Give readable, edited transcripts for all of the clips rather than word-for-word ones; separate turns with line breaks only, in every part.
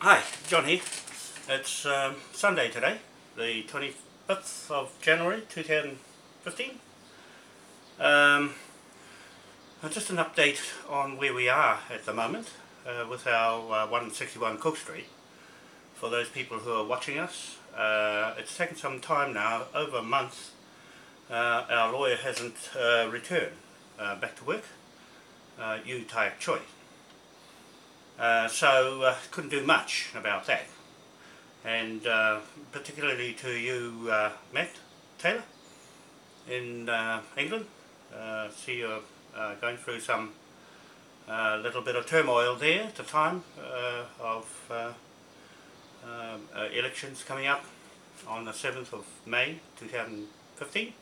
Hi, John here. It's Sunday today, the 25th of January 2015. Just an update on where we are at the moment with our 161 Cook Street. For those people who are watching us, it's taken some time now, over a month. Our lawyer hasn't returned back to work, Yu Tai Choi. So couldn't do much about that, and particularly to you, Matt Taylor in England. See you're going through some little bit of turmoil there at the time of elections coming up on the 7th of May 2015.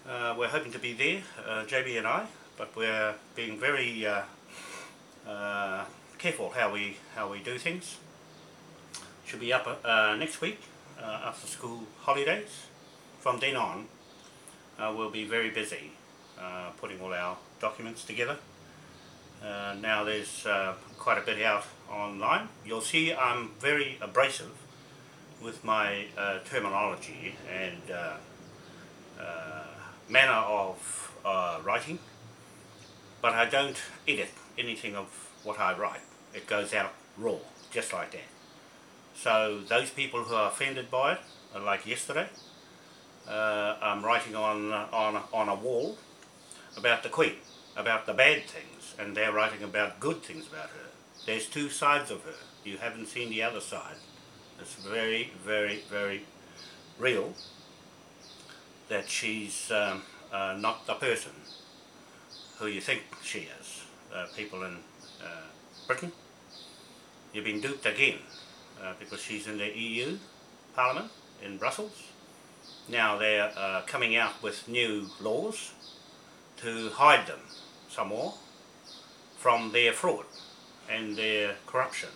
We're hoping to be there, JB and I, but we're being very careful how we do things. Should be up next week after school holidays. From then on we'll be very busy putting all our documents together. Now there's quite a bit out online. You'll see I'm very abrasive with my terminology and manner of writing, but I don't edit anything of what I write. It goes out raw, just like that. So those people who are offended by it, like yesterday, I'm writing on a wall about the Queen, about the bad things, and they're writing about good things about her. There's two sides of her. You haven't seen the other side. It's very, very, very real that she's not the person who you think she is. People in Britain, you've been duped again because she's in the EU Parliament in Brussels. Now they're coming out with new laws to hide them some more from their fraud and their corruption.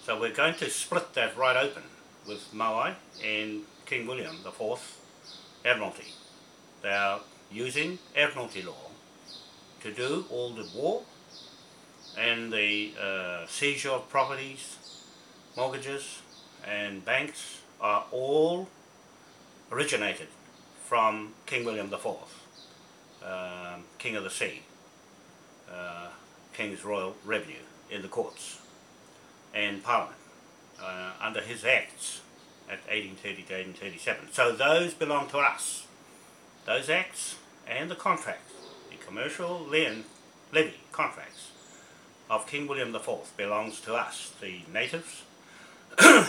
So we're going to split that right open with Moai and King William IV Admiralty. They are using Admiralty law to do all the war and the seizure of properties, mortgages and banks are all originated from King William IV, King of the Sea, King's Royal Revenue in the courts and Parliament under his acts at 1830 to 1837. So those belong to us. Those acts and the contracts, the commercial levy contracts of King William IV belongs to us, the natives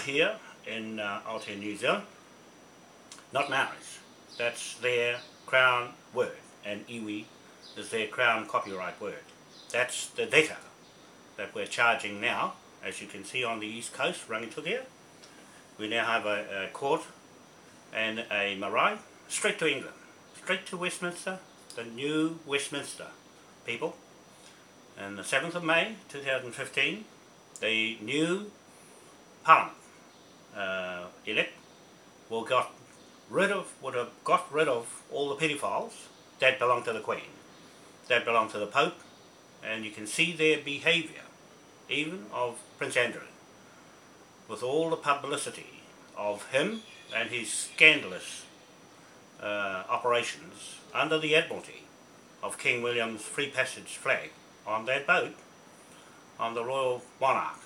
here in Aotea, New Zealand, not Maoris. That's their crown word, and iwi is their crown copyright word. That's the data that we're charging now, as you can see on the east coast running to there. We now have a court and a marae straight to England, straight to Westminster, the new Westminster people. And the 7th of May 2015, the new Parliament elect would have got rid of all the pedophiles that belong to the Queen, that belong to the Pope, and you can see their behaviour, even of Prince Andrew, with all the publicity of him and his scandalous operations under the Admiralty of King William's Free Passage flag on that boat, on the Royal Monarch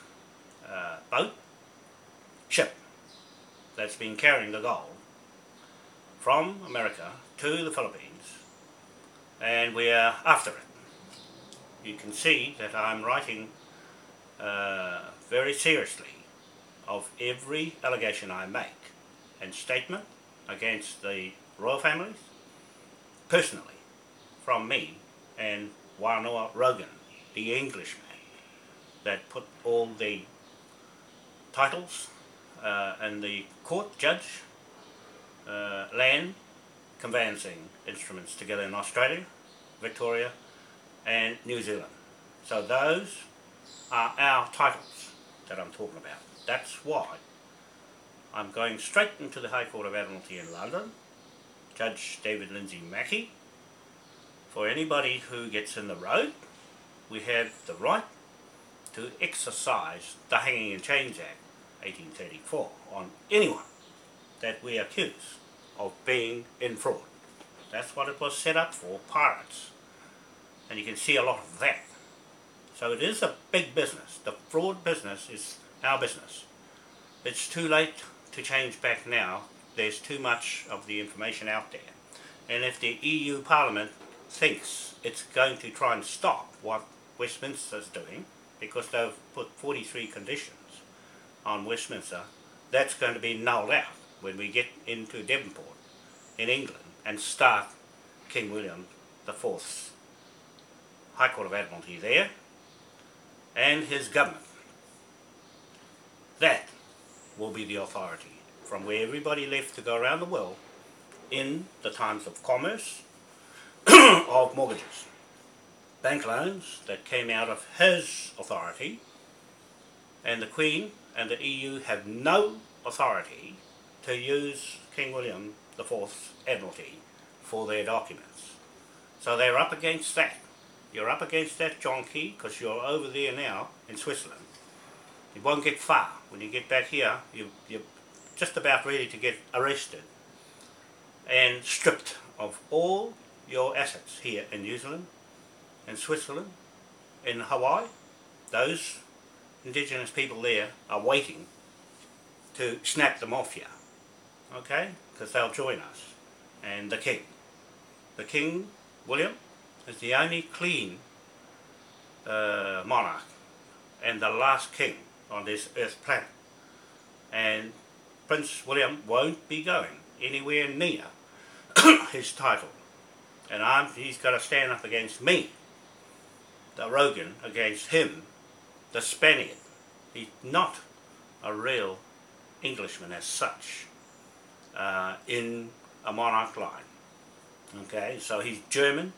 ship that's been carrying the gold from America to the Philippines, and we are after it. You can see that I'm writing very seriously of every allegation I make and statement against the royal families, personally, from me and Wanoa ROGAN, the Englishman that put all the titles and the court judge land conveyancing instruments together in Australia, Victoria and New Zealand. So those are our titles that I'm talking about. That's why I'm going straight into the High Court of Admiralty in London, Judge David Lindsay Mackey. For anybody who gets in the road, we have the right to exercise the Hanging in Chains Act 1834 on anyone that we accuse of being in fraud. That's what it was set up for, pirates. And you can see a lot of that. So it is a big business. The fraud business is our business. It's too late to change back now. There's too much of the information out there. And if the EU Parliament thinks it's going to try and stop what Westminster's doing, because they've put 43 conditions on Westminster, that's going to be nulled out when we get into Devonport in England and start King William IV's High Court of Admiralty there and his government. That will be the authority from where everybody left to go around the world in the times of commerce, of mortgages, bank loans that came out of his authority, and the Queen and the EU have no authority to use King William IV's Admiralty for their documents. So they're up against that. You're up against that, John Key, because you're over there now in Switzerland. You won't get far. When you get back here, you're just about ready to get arrested and stripped of all your assets here in New Zealand, in Switzerland, in Hawaii. Those indigenous people there are waiting to snap them off you, okay? Because they'll join us. And the King William is the only clean monarch and the last king on this earth planet. And Prince William won't be going anywhere near his title. And he's got to stand up against me, the ROGAN, against him, the Spaniard. He's not a real Englishman as such in a monarch line. Okay, so he's German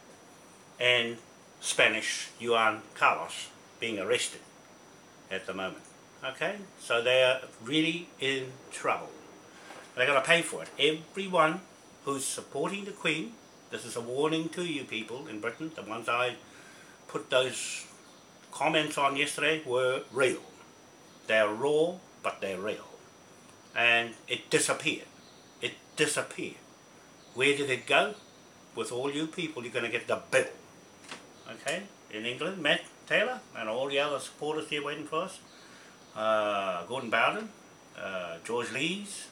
and Spanish, Juan Carlos, being arrested at the moment. Okay, so they are really in trouble. They're going to pay for it. Everyone who's supporting the Queen, this is a warning to you people in Britain, the ones I put those comments on yesterday were real. They're raw, but they're real. And it disappeared. It disappeared. Where did it go? With all you people, you're going to get the bill. Okay, in England, Matt Taylor and all the other supporters here waiting for us. Gordon Bowden, George Lees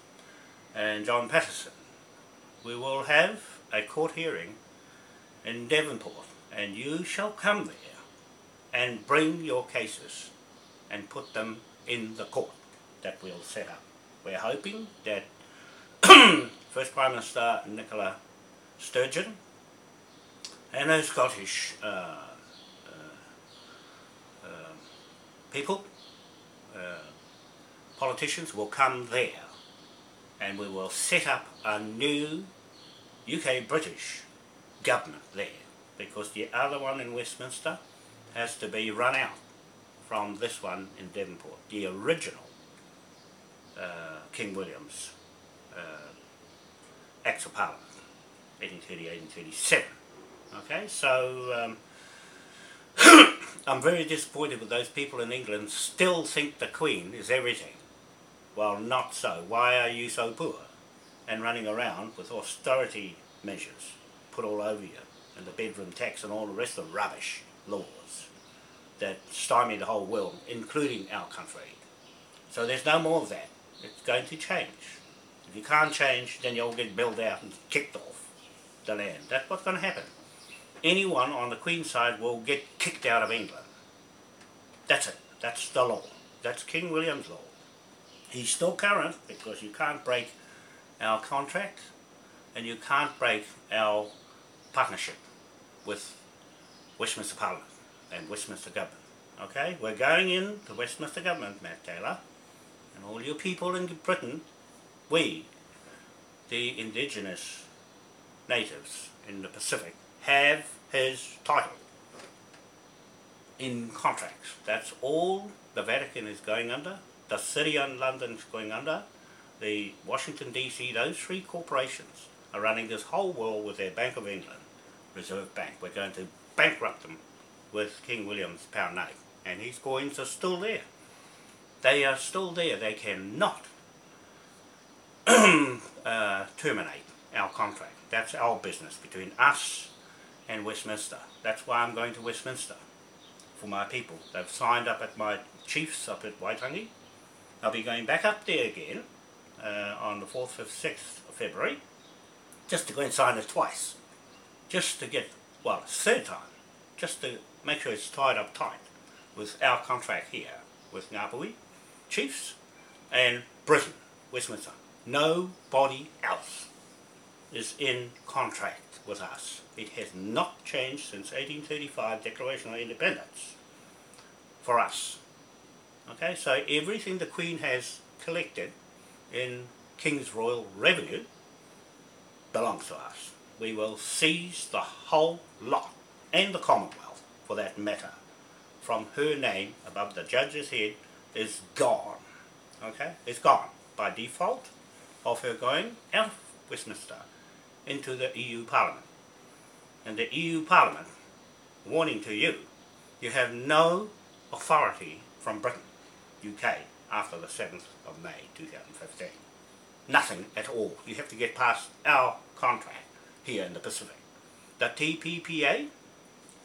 and John Patterson. We will have a court hearing in Devonport, and you shall come there and bring your cases and put them in the court that we'll set up. We're hoping that First Prime Minister Nicola Sturgeon and her Scottish people, politicians, will come there, and we will set up a new UK-British government there, because the other one in Westminster has to be run out from this one in Devonport, the original King William's Acts of Parliament, 1838 and 1837. Okay, so I'm very disappointed with those people in England still think the Queen is everything. Well, not so. Why are you so poor and running around with austerity measures put all over you, and the bedroom tax and all the rest of rubbish laws that stymie the whole world, including our country? So there's no more of that. It's going to change. If you can't change, then you'll get billed out and kicked off the land. That's what's going to happen. Anyone on the Queen's side will get kicked out of England. That's it. That's the law. That's King William's law. He's still current, because you can't break our contract and you can't break our partnership with Westminster Parliament and Westminster Government. Okay? We're going in to Westminster Government, Matt Taylor, and all you people in Britain, we, the indigenous natives in the Pacific, have his title in contracts. That's all the Vatican is going under. The City of London is going under. The Washington DC, those three corporations are running this whole world with their Bank of England, Reserve Bank. We're going to bankrupt them with King William's pound note and his coins are still there. They are still there. They cannot terminate our contract. That's our business between us and Westminster. That's why I'm going to Westminster for my people. They've signed up at my chiefs up at Waitangi. I'll be going back up there again on the 4th, 5th, 6th of February just to go and sign it twice. Just to get, well, third time, just to make sure it's tied up tight with our contract here with Ngāpuhi chiefs and Britain, Westminster. Nobody else is in contract with us. It has not changed since 1835 Declaration of Independence for us. Okay, so everything the Queen has collected in King's Royal Revenue belongs to us. We will seize the whole lot, and the Commonwealth for that matter, from her name above the judge's head is gone. Okay, it's gone by default of her going out of Westminster into the EU Parliament. And the EU Parliament, warning to you, you have no authority from Britain, UK, after the 7th of May 2015. Nothing at all. You have to get past our contract here in the Pacific. The TPPA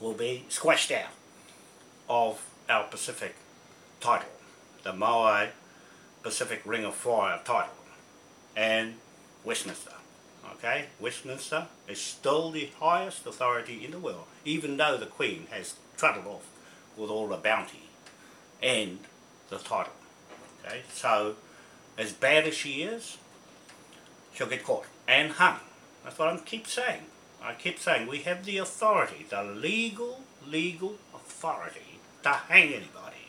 will be squashed out of our Pacific title, the Moai Pacific Ring of Fire title, and Westminster. Okay, Westminster is still the highest authority in the world, even though the Queen has trundled off with all the bounty and the title. Okay, so as bad as she is, she'll get caught and hung. That's what I keep saying. I keep saying we have the authority, the legal authority to hang anybody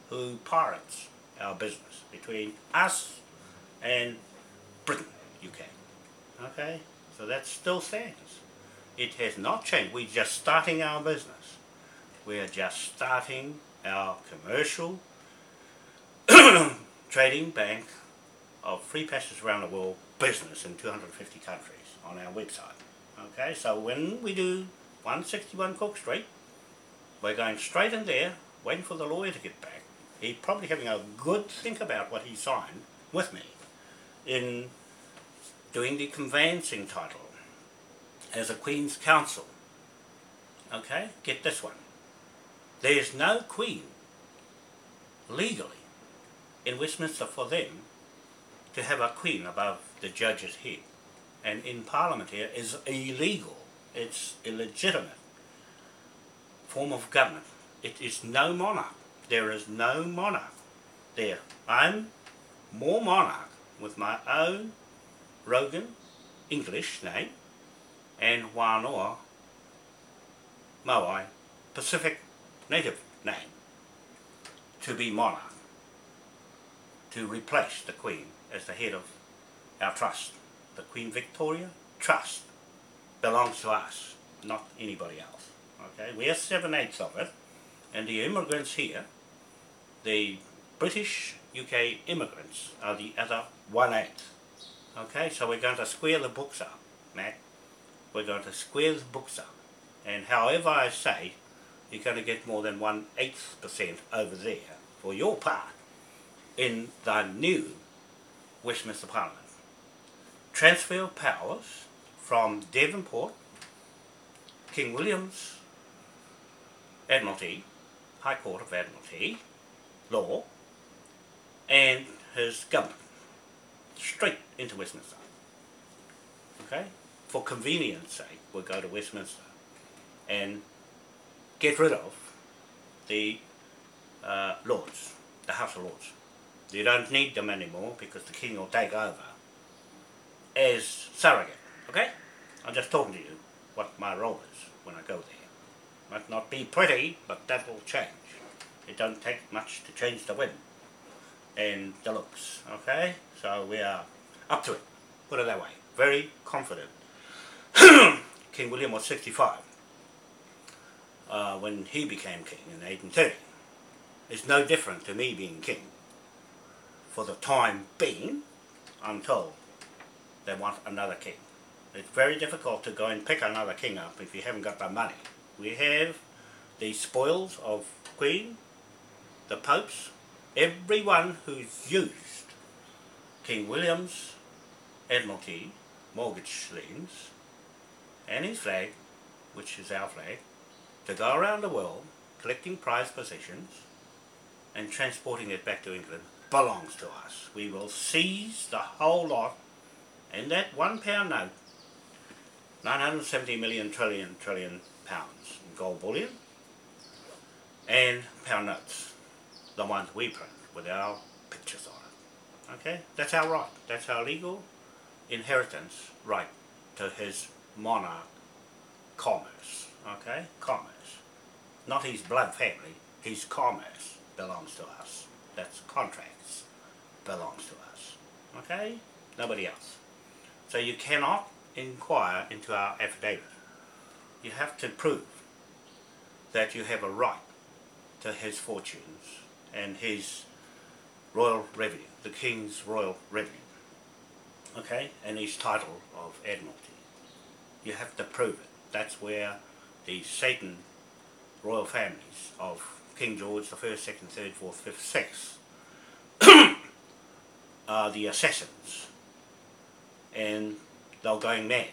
who pirates our business between us and Britain, UK. Okay, so that still stands. It has not changed. We're just starting our business. We're just starting our commercial trading bank of free passage around the world business in 250 countries on our website. Okay, so when we do 161 Cook Street, we're going straight in there, waiting for the lawyer to get back. He's probably having a good think about what he signed with me in doing the conveyancing title as a Queen's Counsel. Okay, get this one. There's no Queen legally in Westminster for them to have a Queen above the judge's head. And in Parliament here is illegal. It's illegitimate form of government. It is no monarch. There is no monarch there. I'm more monarch with my own ROGAN English name and Wanoa Moai Pacific native name to be monarch, to replace the Queen as the head of our trust. The Queen Victoria Trust belongs to us, not anybody else. Okay, we are 7/8 of it, and the immigrants here, the British UK immigrants, are the other 1/8. Okay, so we're going to square the books up, Matt. We're going to square the books up, and however I say, you're going to get more than 1/8% over there for your part in the new Westminster Parliament. Transfer of powers from Devonport, King William's Admiralty, High Court of Admiralty, law, and his government, straight into Westminster. Okay? For convenience sake, we'll go to Westminster and get rid of the Lords, the House of Lords. You don't need them anymore because the King will take over as surrogate. Okay? I'm just talking to you what my role is when I go there. Might not be pretty, but that will change. It don't take much to change the wind and the looks. Okay? So we are up to it. Put it that way. Very confident. King William was 65 when he became king in 1830. It's no different to me being king. For the time being, I'm told they want another king. It's very difficult to go and pick another king up if you haven't got the money. We have the spoils of Queen the popes, everyone who's used King William's Admiralty mortgage liens and his flag, which is our flag, to go around the world collecting prized possessions and transporting it back to England belongs to us. We will seize the whole lot, and that £1 note, 970 million trillion pounds in gold bullion and pound notes, the ones we print with our pictures on it. Okay, that's our right. That's our legal inheritance right to his monarch commerce. Okay, commerce. Not his blood family, his commerce belongs to us. That's contracts belongs to us. Okay, nobody else. So you cannot inquire into our affidavit. You have to prove that you have a right to his fortunes and his royal revenue, the King's royal revenue, okay, and his title of Admiralty. You have to prove it. That's where the Satan royal families of King George the 1st, 2nd, 3rd, 4th, 5th, 6th are the assassins, and they're going mad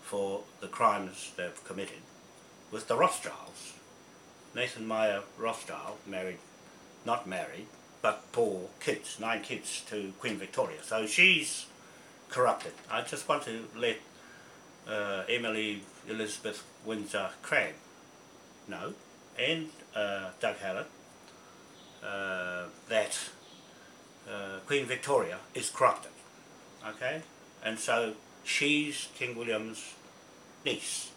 for the crimes they've committed with the Rothschilds. Nathan Meyer Rothschild not married, but bore kids, 9 kids to Queen Victoria. So she's corrupted. I just want to let Emily Elizabeth Windsor Cragg know, and Doug Hallett, that Queen Victoria is corrupted. Okay? And so she's King William's niece.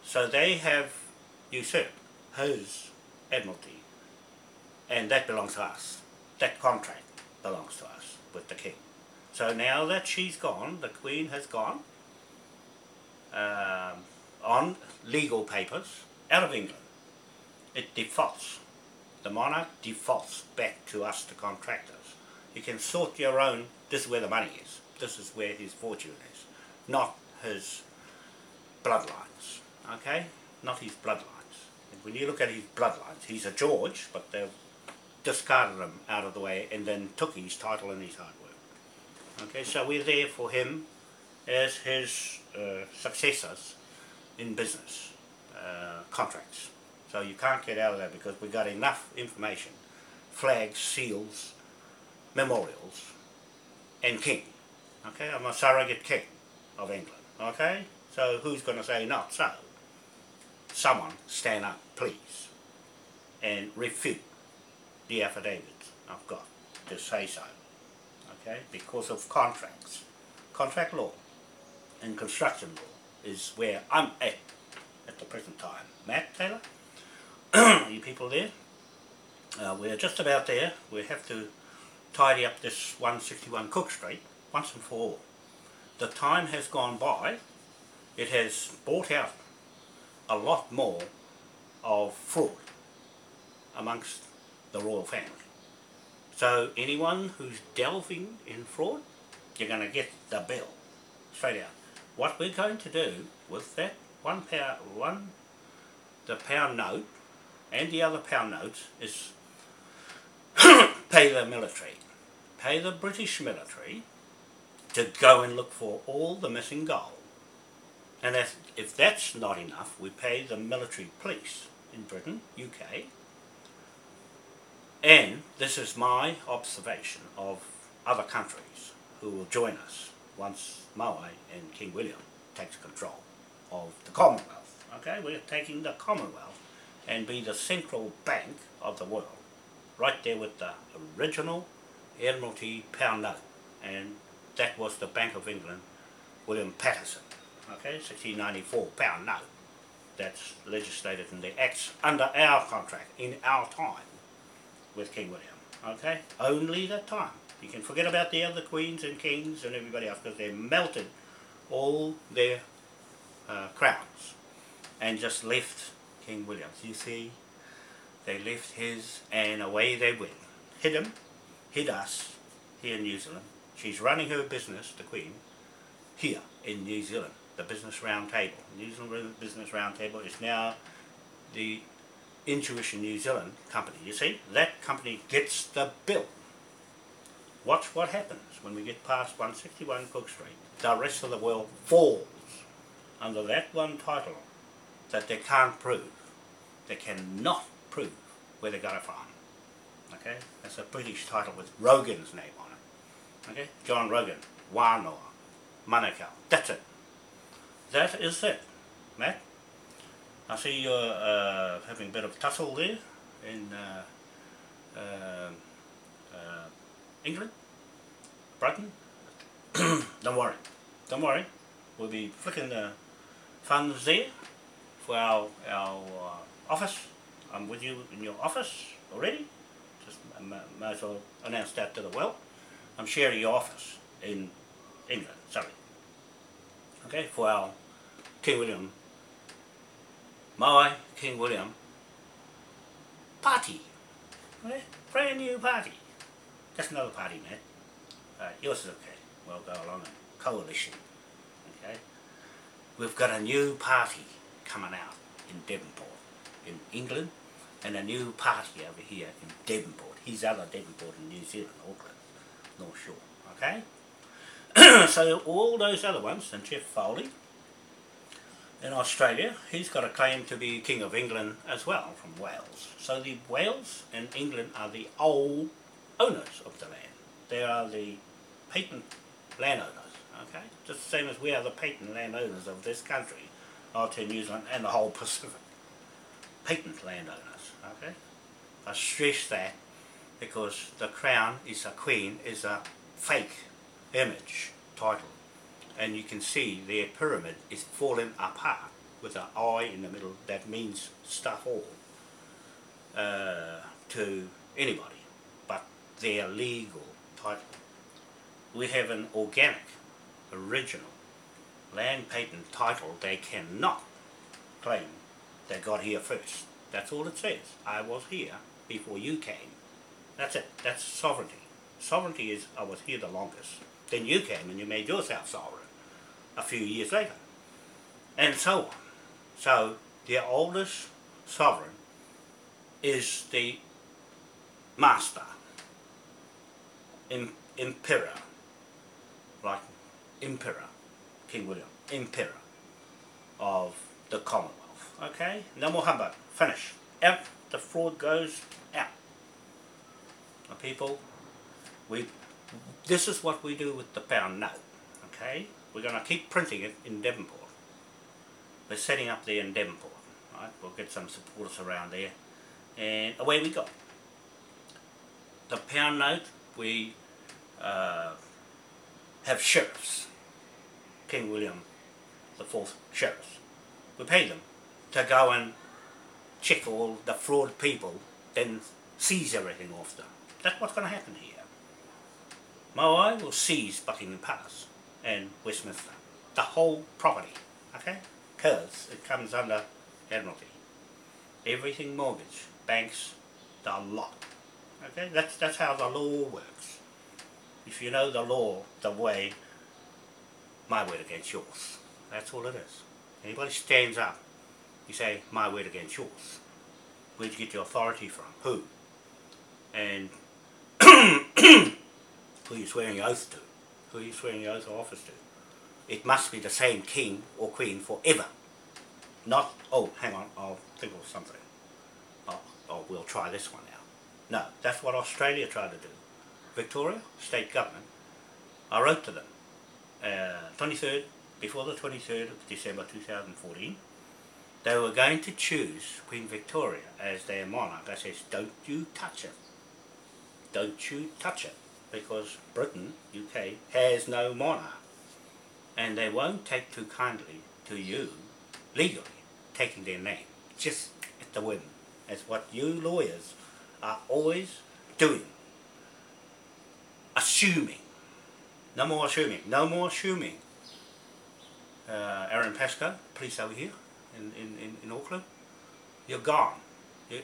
So they have usurped his Admiralty, and that belongs to us. That contract belongs to us with the King. So now that she's gone, the Queen has gone, on legal papers, out of England. It defaults. The monarch defaults back to us, the contractors. You can sort your own, this is where the money is. This is where his fortune is. Not his bloodlines. Okay? Not his bloodlines. And when you look at his bloodlines, he's a George, but they've discarded him out of the way and then took his title and his hard work. Okay, so we're there for him as his successors in business contracts. So you can't get out of that because we've got enough information. Flags, seals, memorials, and king. Okay, I'm a surrogate king of England. Okay, so who's going to say not so? Someone stand up, please, and refute the affidavits I've got to say so. Okay, because of contracts. Contract law and construction law is where I'm at the present time. Matt Taylor, you people there? We're just about there. We have to tidy up this 161 Cook Street once and for all. The time has gone by. It has brought out a lot more of fraud amongst the royal family. So anyone who's delving in fraud, you're going to get the bill straight out. What we're going to do with that the pound note and the other pound notes is pay the military, pay the British military to go and look for all the missing gold. And if that's not enough, we pay the military police in Britain, UK, and this is my observation of other countries who will join us once Moai and King William takes control of the Commonwealth. Okay, we're taking the Commonwealth and be the central bank of the world, right there with the original Admiralty pound note, and that was the Bank of England, William Patterson. Okay, 1694 pound note. That's legislated in the Acts under our contract in our time with King William. Okay, only that time. You can forget about the other queens and kings and everybody else because they melted all their crowns and just left King William. You see, they left his and away they went. Hid him, hid us here in New Zealand. She's running her business, the Queen, here in New Zealand. The Business Round Table. New Zealand Business Round Table is now the Intuition New Zealand company. You see, that company gets the bill. Watch what happens when we get past 161 Cook Street. The rest of the world falls under that one title that they can't prove. They cannot prove where they got it from. Okay, that's a British title with Rogan's name on it. Okay, John Rogan, Wanoa, Monarchy. That's it. That is it, Matt. I see you're having a bit of tussle there in England, Brighton. Don't worry. We'll be flicking the funds there for our office. I'm with you in your office already. Just might as well announce that to the world. I'm sharing your office in England, sorry. Okay, for our King William, Moai King William party. Okay? Brand new party. That's another party, man. Yours is okay. We'll go along a coalition. Okay? We've got a new party coming out in Devonport, in England, and a new party over here in Devonport. His other Devonport in New Zealand, Auckland, North Shore. Okay? So all those other ones, and Jeff Foley in Australia, he's got a claim to be King of England as well, from Wales. So the Wales and England are the old owners of the land. They are the patent landowners, okay? Just the same as we are the patent landowners of this country, Aotea, New Zealand, and the whole Pacific. Patent landowners, okay? I stress that because the crown is a queen, is a fake image title. And you can see their pyramid is falling apart with an eye in the middle that means stuff all to anybody, but their legal title. We have an organic, original land patent title they cannot claim they got here first. That's all it says. I was here before you came. That's it. That's sovereignty. Sovereignty is I was here the longest. Then you came and you made yourself sovereign a few years later, and so on. So the oldest sovereign is the master, emperor, like emperor, King William, emperor of the Commonwealth. Okay, no more humbug. Finish. Out. The fraud goes out. Now, people, this is what we do with the pound note. Okay. We're going to keep printing it in Devonport. We're setting up there in Devonport. Right? We'll get some supporters around there. And away we go. The pound note, we have sheriffs. King William IV sheriffs. We pay them to go and check all the fraud people, then seize everything off them. That's what's going to happen here. Moai will seize Buckingham Palace and Westminster, the whole property, okay? Because it comes under Admiralty. Everything mortgage, banks, the lot. Okay, that's how the law works. If you know the law, the way, my word against yours. That's all it is. Anybody stands up, you say, my word against yours. Where'd you get your authority from? Who? And who are you swearing your oath to? Who are you swearing your oath of office to? It must be the same king or queen forever. Not, oh, hang on, I'll think of something. Oh, we'll try this one out. No, that's what Australia tried to do. Victoria, state government, I wrote to them, 23rd, before the 23rd of December 2014, they were going to choose Queen Victoria as their monarch. I says, don't you touch it. Don't you touch it. Because Britain, UK, has no monarch. And they won't take too kindly to you, legally, taking their name, just at the whim, as what you lawyers are always doing. Assuming. No more assuming. No more assuming. Aaron Pascoe, police over here in Auckland, you're gone.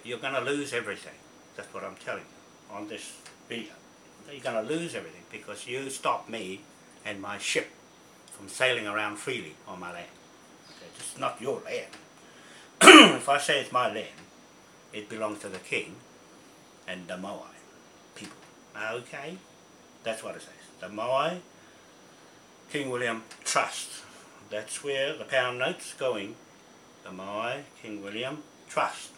You're going to lose everything. That's what I'm telling you on this video. You're going to lose everything because you stopped me and my ship from sailing around freely on my land. Okay, this is not your land. If I say it's my land, it belongs to the king and the Moai people. Okay? That's what it says. The Moai King William Trust. That's where the pound note's going. The Moai King William Trust.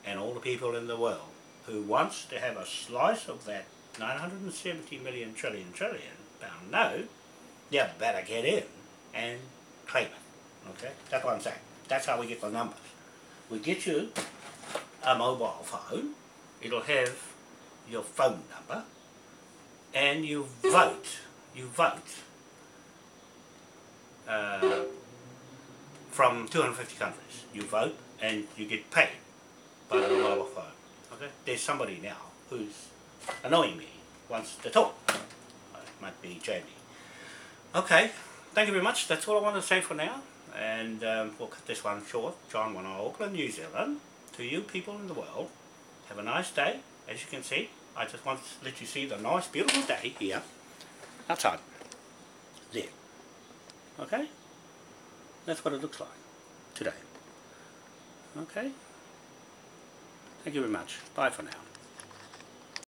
And all the people in the world who wants to have a slice of that 970 million trillion pound note, you better get in and claim it. Okay? That's what I'm saying. That's how we get the numbers. We get you a mobile phone. It'll have your phone number, and you vote. You vote from 250 countries. You vote and you get paid by the mobile phone. Okay? There's somebody now who's annoying me, wants to talk. It might be Jamie. Okay, thank you very much. That's all I want to say for now. And we'll cut this one short. John Wanoa, Auckland, New Zealand. To you people in the world, have a nice day. As you can see, I just want to let you see the nice, beautiful day here outside. There. Okay? That's what it looks like today. Okay? Thank you very much. Bye for now.